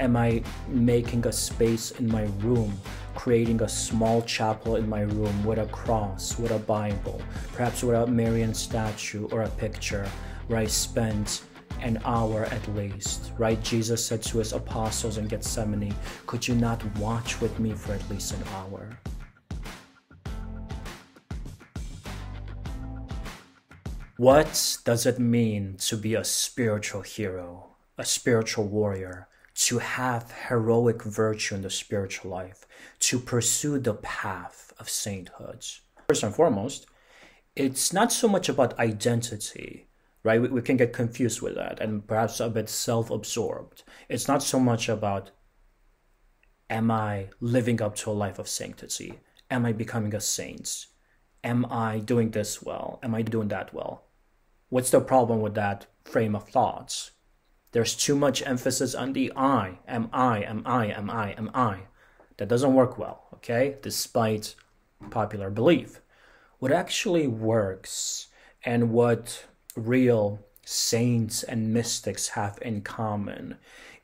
Am I making a space in my room, creating a small chapel in my room with a cross, with a Bible, perhaps with a Marian statue or a picture where I spend an hour at least, right? Jesus said to his apostles in Gethsemane, could you not watch with me for at least an hour? What does it mean to be a spiritual hero, a spiritual warrior, to have heroic virtue in the spiritual life, to pursue the path of sainthood? First and foremost, it's not so much about identity, right? We can get confused with that and perhaps a bit self-absorbed. It's not so much about, am I living up to a life of sanctity? Am I becoming a saint? Am I doing this well? Am I doing that well? What's the problem with that frame of thoughts? There's too much emphasis on the I. Am I, am I, am I, am I. That doesn't work well, okay? Despite popular belief. What actually works and what real saints and mystics have in common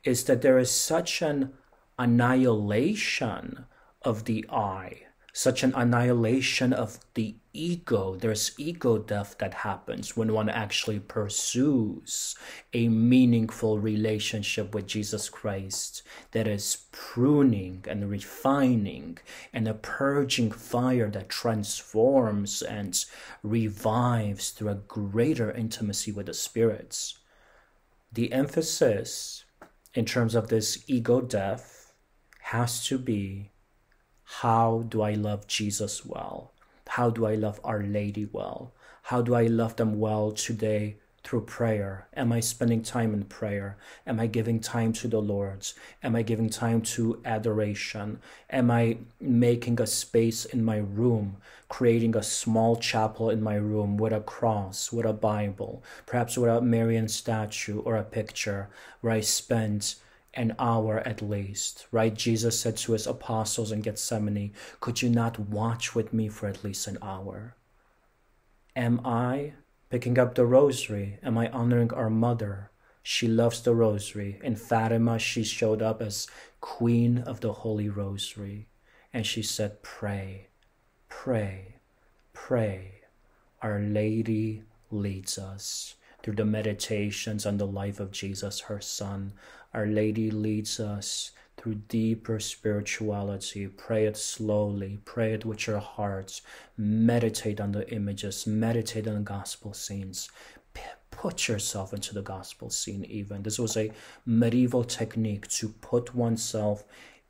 is that there is such an annihilation of the I, such an annihilation of the ego. There's ego death that happens when one actually pursues a meaningful relationship with Jesus Christ that is pruning and refining and a purging fire that transforms and revives through a greater intimacy with the spirits. The emphasis in terms of this ego death has to be, how do I love Jesus well? How do I love Our Lady well? How do I love them well today through prayer? Am I spending time in prayer? Am I giving time to the Lord? Am I giving time to adoration? Am I making a space in my room, creating a small chapel in my room with a cross, with a Bible, perhaps with a Marian statue or a picture where I spend an hour at least, right? Jesus said to his apostles in Gethsemane, could you not watch with me for at least an hour? Am I picking up the rosary? Am I honoring our mother? She loves the rosary. In Fatima, she showed up as Queen of the Holy Rosary. And she said, pray, pray, pray. Our Lady leads us through the meditations on the life of Jesus, her son. Our Lady leads us through deeper spirituality. Pray it slowly, pray it with your heart. Meditate on the images, meditate on the gospel scenes. Put yourself into the gospel scene even. This was a medieval technique to put oneself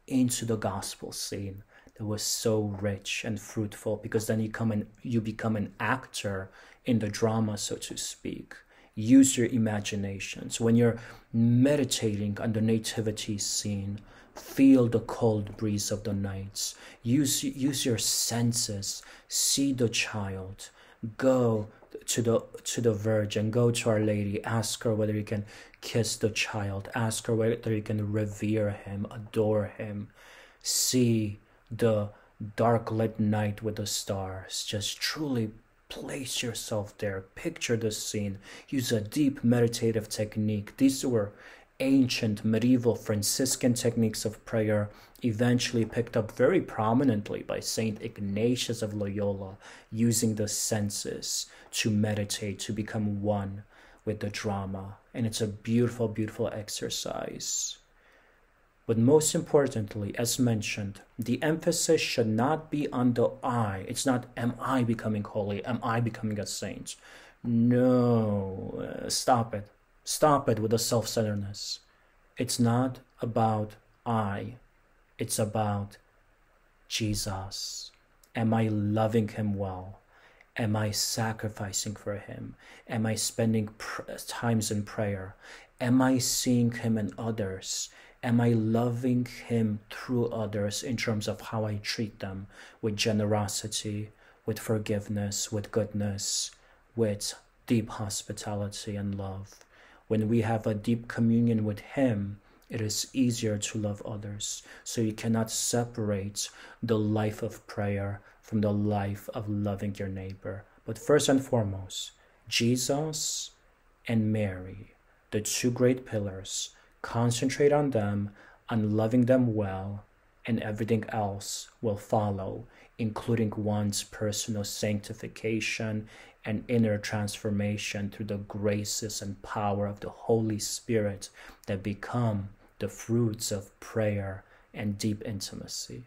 into the gospel scene. That was so rich and fruitful because then you become an actor in the drama, so to speak. Use your imaginations. When you're meditating on the nativity scene, feel the cold breeze of the nights. Use your senses. See the child. Go to the Virgin. Go to Our Lady. Ask her whether you can kiss the child. Ask her whether you can revere him, adore him. See the dark lit night with the stars. Just truly place yourself there. Picture the scene. Use a deep meditative technique. These were ancient medieval Franciscan techniques of prayer, eventually picked up very prominently by Saint Ignatius of Loyola, using the senses to meditate, to become one with the drama. And it's a beautiful, beautiful exercise. But most importantly, as mentioned, the emphasis should not be on the I. It's not, am I becoming holy? Am I becoming a saint? No, stop it. Stop it with the self-centeredness. It's not about I. It's about Jesus. Am I loving him well? Am I sacrificing for him? Am I spending times in prayer? Am I seeing him in others? Am I loving him through others in terms of how I treat them with generosity, with forgiveness, with goodness, with deep hospitality and love? When we have a deep communion with him, it is easier to love others. So you cannot separate the life of prayer from the life of loving your neighbor. But first and foremost, Jesus and Mary, the two great pillars, concentrate on them, and loving them well, and everything else will follow, including one's personal sanctification and inner transformation through the graces and power of the Holy Spirit that become the fruits of prayer and deep intimacy.